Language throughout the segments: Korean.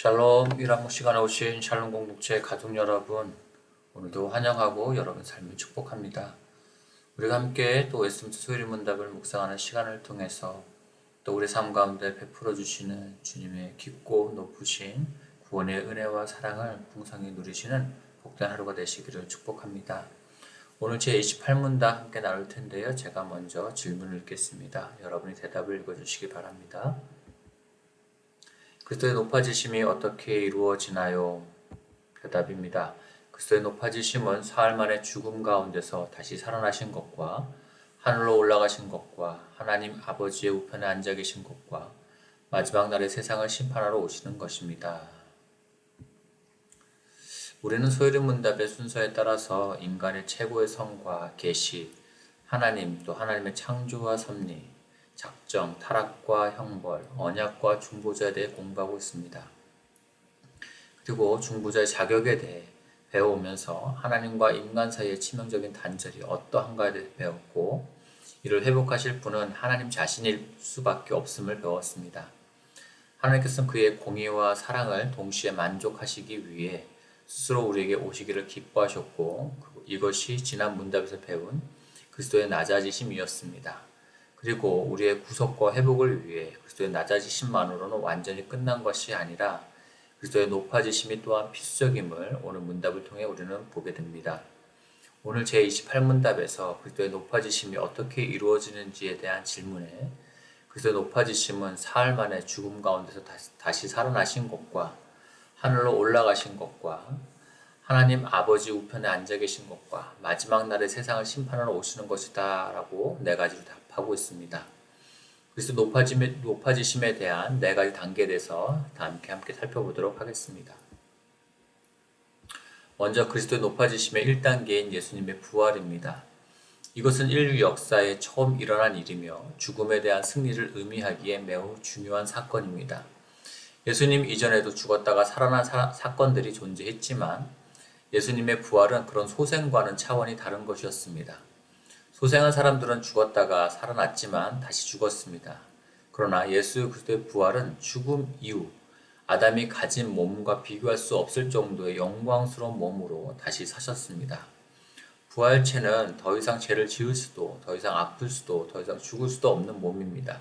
샬롬 1학기 시간에 오신 샬롬 공동체 가족 여러분, 오늘도 환영하고 여러분 삶을 축복합니다. 우리가 함께 또 웨스트민스터 소일 문답을 묵상하는 시간을 통해서 또 우리 삶 가운데 베풀어 주시는 주님의 깊고 높으신 구원의 은혜와 사랑을 풍성히 누리시는 복된 하루가 되시기를 축복합니다. 오늘 제28문답 함께 나눌 텐데요. 제가 먼저 질문을 읽겠습니다. 여러분이 대답을 읽어주시기 바랍니다. 그리스도의 높아지심이 어떻게 이루어지나요? 대답입니다. 그리스도의 높아지심은 사흘 만에 죽음 가운데서 다시 살아나신 것과 하늘로 올라가신 것과 하나님 아버지의 우편에 앉아 계신 것과 마지막 날에 세상을 심판하러 오시는 것입니다. 우리는 소요리 문답의 순서에 따라서 인간의 최고의 성과 계시, 하나님 또 하나님의 창조와 섭리, 작정, 타락과 형벌, 언약과 중보자에 대해 공부하고 있습니다. 그리고 중보자의 자격에 대해 배워오면서 하나님과 인간 사이의 치명적인 단절이 어떠한가에 대해 배웠고, 이를 회복하실 분은 하나님 자신일 수밖에 없음을 배웠습니다. 하나님께서는 그의 공의와 사랑을 동시에 만족하시기 위해 스스로 우리에게 오시기를 기뻐하셨고, 이것이 지난 문답에서 배운 그리스도의 낮아지심이었습니다. 그리고 우리의 구속과 회복을 위해 그리스도의 낮아지심만으로는 완전히 끝난 것이 아니라 그리스도의 높아지심이 또한 필수적임을 오늘 문답을 통해 우리는 보게 됩니다. 오늘 제28문답에서 그리스도의 높아지심이 어떻게 이루어지는지에 대한 질문에 그리스도의 높아지심은 사흘 만에 죽음 가운데서 다시 살아나신 것과 하늘로 올라가신 것과 하나님 아버지 우편에 앉아 계신 것과 마지막 날에 세상을 심판하러 오시는 것이다 라고 네 가지로 답하고 있습니다. 그래서 높아지심에 대한 네 가지 단계에 대해서 함께 살펴보도록 하겠습니다. 먼저 그리스도의 높아지심의 1단계인 예수님의 부활입니다. 이것은 인류 역사에 처음 일어난 일이며 죽음에 대한 승리를 의미하기에 매우 중요한 사건입니다. 예수님 이전에도 죽었다가 살아난 사건들이 존재했지만 예수님의 부활은 그런 소생과는 차원이 다른 것이었습니다. 소생한 사람들은 죽었다가 살아났지만 다시 죽었습니다. 그러나 예수 그리스도의 부활은 죽음 이후 아담이 가진 몸과 비교할 수 없을 정도의 영광스러운 몸으로 다시 사셨습니다. 부활체는 더 이상 죄를 지을 수도, 더 이상 아플 수도, 더 이상 죽을 수도 없는 몸입니다.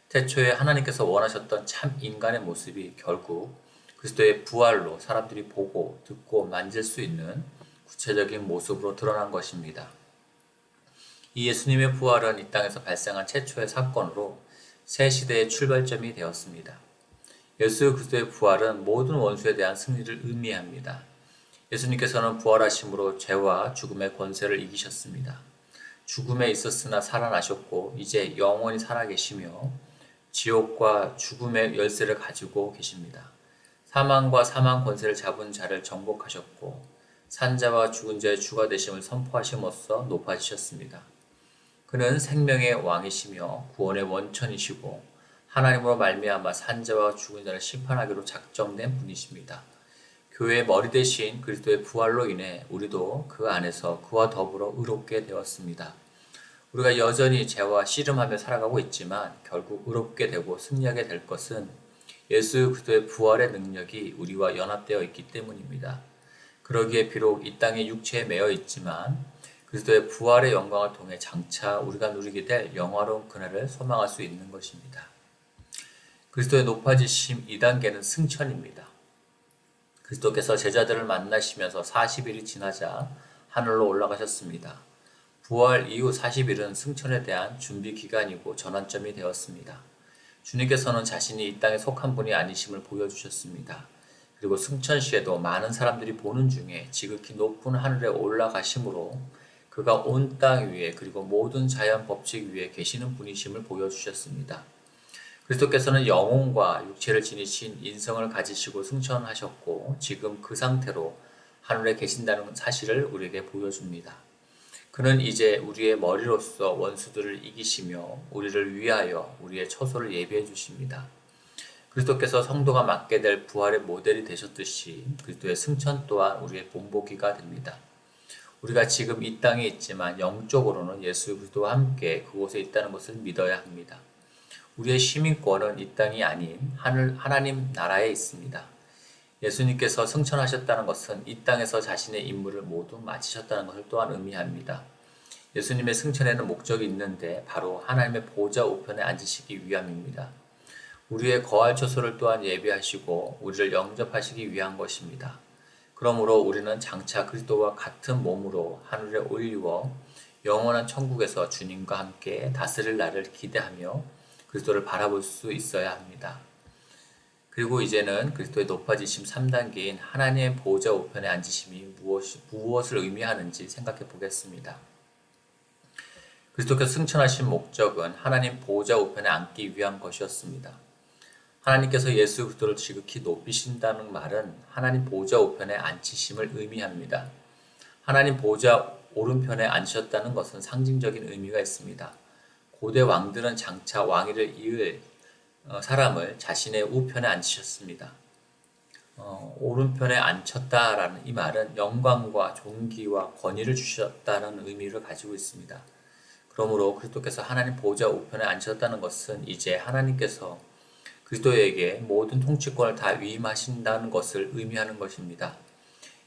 태초에 하나님께서 원하셨던 참 인간의 모습이 결국 그리스도의 부활로 사람들이 보고 듣고 만질 수 있는 구체적인 모습으로 드러난 것입니다. 이 예수님의 부활은 이 땅에서 발생한 최초의 사건으로 새 시대의 출발점이 되었습니다. 예수 그리스도의 부활은 모든 원수에 대한 승리를 의미합니다. 예수님께서는 부활하심으로 죄와 죽음의 권세를 이기셨습니다. 죽음에 있었으나 살아나셨고 이제 영원히 살아계시며 지옥과 죽음의 열쇠를 가지고 계십니다. 사망과 사망 권세를 잡은 자를 정복하셨고 산자와 죽은 자의 주가 되심을 선포하심으로써 높아지셨습니다. 그는 생명의 왕이시며 구원의 원천이시고 하나님으로 말미암아 산자와 죽은 자를 심판하기로 작정된 분이십니다. 교회의 머리 대신 그리스도의 부활로 인해 우리도 그 안에서 그와 더불어 의롭게 되었습니다. 우리가 여전히 죄와 씨름하며 살아가고 있지만 결국 의롭게 되고 승리하게 될 것은 예수 그리스도의 부활의 능력이 우리와 연합되어 있기 때문입니다. 그러기에 비록 이 땅에 육체에 매여 있지만 그리스도의 부활의 영광을 통해 장차 우리가 누리게 될 영화로운 그날을 소망할 수 있는 것입니다. 그리스도의 높아지심 2단계는 승천입니다. 그리스도께서 제자들을 만나시면서 40일이 지나자 하늘로 올라가셨습니다. 부활 이후 40일은 승천에 대한 준비 기간이고 전환점이 되었습니다. 주님께서는 자신이 이 땅에 속한 분이 아니심을 보여주셨습니다. 그리고 승천 시에도 많은 사람들이 보는 중에 지극히 높은 하늘에 올라가심으로 그가 온 땅 위에 그리고 모든 자연 법칙 위에 계시는 분이심을 보여주셨습니다. 그리스도께서는 영혼과 육체를 지니신 인성을 가지시고 승천하셨고 지금 그 상태로 하늘에 계신다는 사실을 우리에게 보여줍니다. 그는 이제 우리의 머리로서 원수들을 이기시며 우리를 위하여 우리의 처소를 예비해 주십니다. 그리스도께서 성도가 맡게 될 부활의 모델이 되셨듯이 그리스도의 승천 또한 우리의 본보기가 됩니다. 우리가 지금 이 땅에 있지만 영적으로는 예수 그리스도와 함께 그곳에 있다는 것을 믿어야 합니다. 우리의 시민권은 이 땅이 아닌 하나님 나라에 있습니다. 예수님께서 승천하셨다는 것은 이 땅에서 자신의 임무를 모두 마치셨다는 것을 또한 의미합니다. 예수님의 승천에는 목적이 있는데 바로 하나님의 보좌 우편에 앉으시기 위함입니다. 우리의 거할 처소를 또한 예비하시고 우리를 영접하시기 위한 것입니다. 그러므로 우리는 장차 그리스도와 같은 몸으로 하늘에 올리워 영원한 천국에서 주님과 함께 다스릴 날을 기대하며 그리스도를 바라볼 수 있어야 합니다. 그리고 이제는 그리스도의 높아지심 3단계인 하나님의 보좌 우편에 앉으심이 무엇을 의미하는지 생각해 보겠습니다. 그리스도께서 승천하신 목적은 하나님 보좌 우편에 앉기 위한 것이었습니다. 하나님께서 예수 그리스도를 지극히 높이신다는 말은 하나님 보좌 우편에 앉히심을 의미합니다. 하나님 보좌 오른편에 앉으셨다는 것은 상징적인 의미가 있습니다. 고대 왕들은 장차 왕위를 이을 사람을 자신의 우편에 앉히셨습니다. 오른편에 앉혔다라는 이 말은 영광과 존귀와 권위를 주셨다는 의미를 가지고 있습니다. 그러므로 그리스도께서 하나님 보좌 우편에 앉으셨다는 것은 이제 하나님께서 그리스도에게 모든 통치권을 다 위임하신다는 것을 의미하는 것입니다.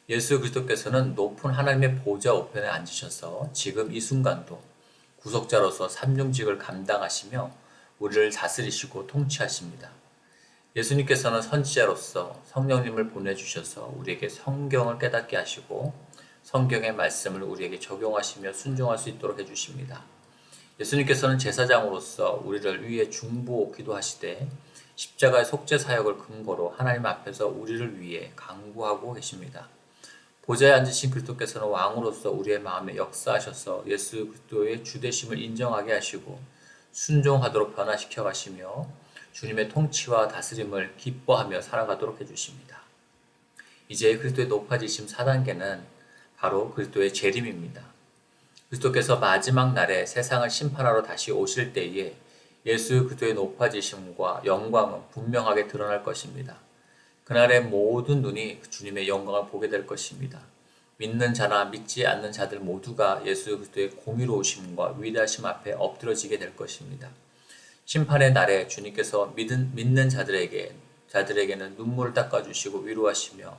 예수 그리스도께서는 높은 하나님의 보좌 우편에 앉으셔서 지금 이 순간도 구속자로서 삼중직을 감당하시며 우리를 다스리시고 통치하십니다. 예수님께서는 선지자로서 성령님을 보내주셔서 우리에게 성경을 깨닫게 하시고 성경의 말씀을 우리에게 적용하시며 순종할 수 있도록 해주십니다. 예수님께서는 제사장으로서 우리를 위해 중보 기도하시되 십자가의 속죄 사역을 근거로 하나님 앞에서 우리를 위해 강구하고 계십니다. 보좌에 앉으신 그리스도께서는 왕으로서 우리의 마음에 역사하셔서 예수 그리스도의 주되심을 인정하게 하시고 순종하도록 변화시켜 가시며 주님의 통치와 다스림을 기뻐하며 살아가도록 해주십니다. 이제 그리스도의 높아지심 4단계는 바로 그리스도의 재림입니다. 그리스도께서 마지막 날에 세상을 심판하러 다시 오실 때에 예수 그리스도의 높아지심과 영광은 분명하게 드러날 것입니다. 그날에 모든 눈이 주님의 영광을 보게 될 것입니다. 믿는 자나 믿지 않는 자들 모두가 예수 그리스도의 공의로우심과 위대하심 앞에 엎드러지게 될 것입니다. 심판의 날에 주님께서 믿는 자들에게는 눈물을 닦아주시고 위로하시며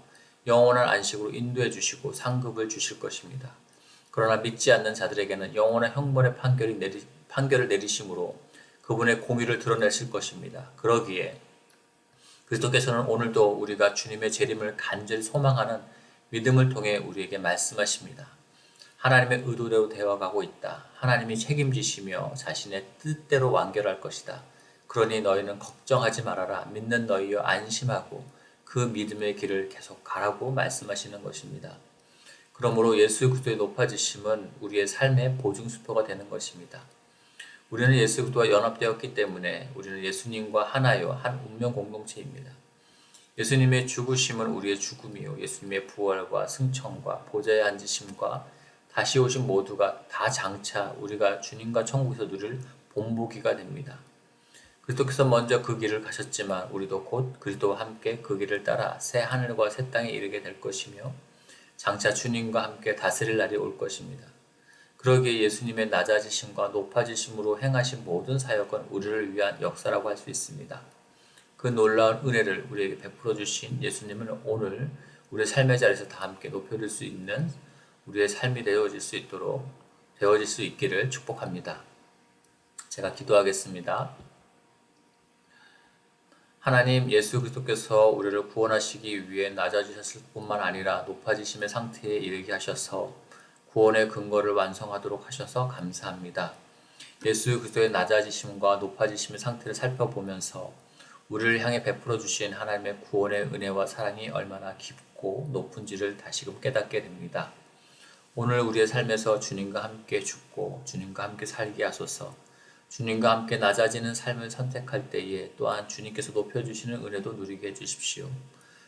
영원한 안식으로 인도해 주시고 상급을 주실 것입니다. 그러나 믿지 않는 자들에게는 영원한 형벌의 판결을 내리심으로 그분의 공의를 드러내실 것입니다. 그러기에 그리스도께서는 오늘도 우리가 주님의 재림을 간절히 소망하는 믿음을 통해 우리에게 말씀하십니다. 하나님의 의도대로 되어가고 있다. 하나님이 책임지시며 자신의 뜻대로 완결할 것이다. 그러니 너희는 걱정하지 말아라. 믿는 너희여 안심하고 그 믿음의 길을 계속 가라고 말씀하시는 것입니다. 그러므로 예수 그리스도의 높아지심은 우리의 삶의 보증수표가 되는 것입니다. 우리는 예수 그리스도와 연합되었기 때문에 우리는 예수님과 하나요 한 운명 공동체입니다. 예수님의 죽으심은 우리의 죽음이요 예수님의 부활과 승천과 보좌에 앉으심과 다시 오신 모두가 다 장차 우리가 주님과 천국에서 누릴 본보기가 됩니다. 그리스도께서 먼저 그 길을 가셨지만 우리도 곧 그리스도와 함께 그 길을 따라 새 하늘과 새 땅에 이르게 될 것이며 장차 주님과 함께 다스릴 날이 올 것입니다. 그러기에 예수님의 낮아지심과 높아지심으로 행하신 모든 사역은 우리를 위한 역사라고 할 수 있습니다. 그 놀라운 은혜를 우리에게 베풀어 주신 예수님은 오늘 우리의 삶의 자리에서 다 함께 높여줄 수 있는 우리의 삶이 되어질 수 있기를 축복합니다. 제가 기도하겠습니다. 하나님, 예수 그리스도께서 우리를 구원하시기 위해 낮아지셨을 뿐만 아니라 높아지심의 상태에 이르게 하셔서 구원의 근거를 완성하도록 하셔서 감사합니다. 예수 그리스도의 낮아지심과 높아지심의 상태를 살펴보면서 우리를 향해 베풀어 주신 하나님의 구원의 은혜와 사랑이 얼마나 깊고 높은지를 다시금 깨닫게 됩니다. 오늘 우리의 삶에서 주님과 함께 죽고 주님과 함께 살게 하소서. 주님과 함께 낮아지는 삶을 선택할 때에 또한 주님께서 높여주시는 은혜도 누리게 해주십시오.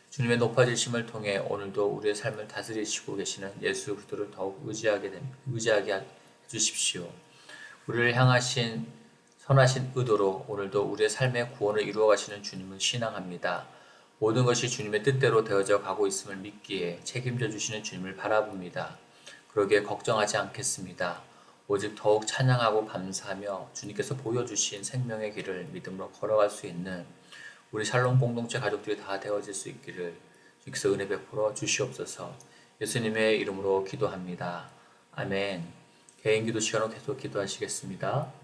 주님의 높아지심을 통해 오늘도 우리의 삶을 다스리시고 계시는 예수 그리스도를 더욱 의지하게 해주십시오. 우리를 향하신 선하신 의도로 오늘도 우리의 삶의 구원을 이루어 가시는 주님을 신앙합니다. 모든 것이 주님의 뜻대로 되어져 가고 있음을 믿기에 책임져 주시는 주님을 바라봅니다. 그러기에 걱정하지 않겠습니다. 오직 더욱 찬양하고 감사하며 주님께서 보여주신 생명의 길을 믿음으로 걸어갈 수 있는 우리 샬롬 공동체 가족들이 다 되어질 수 있기를 주께서 은혜 베풀어 주시옵소서. 예수님의 이름으로 기도합니다. 아멘. 개인 기도 시간으로 계속 기도하시겠습니다.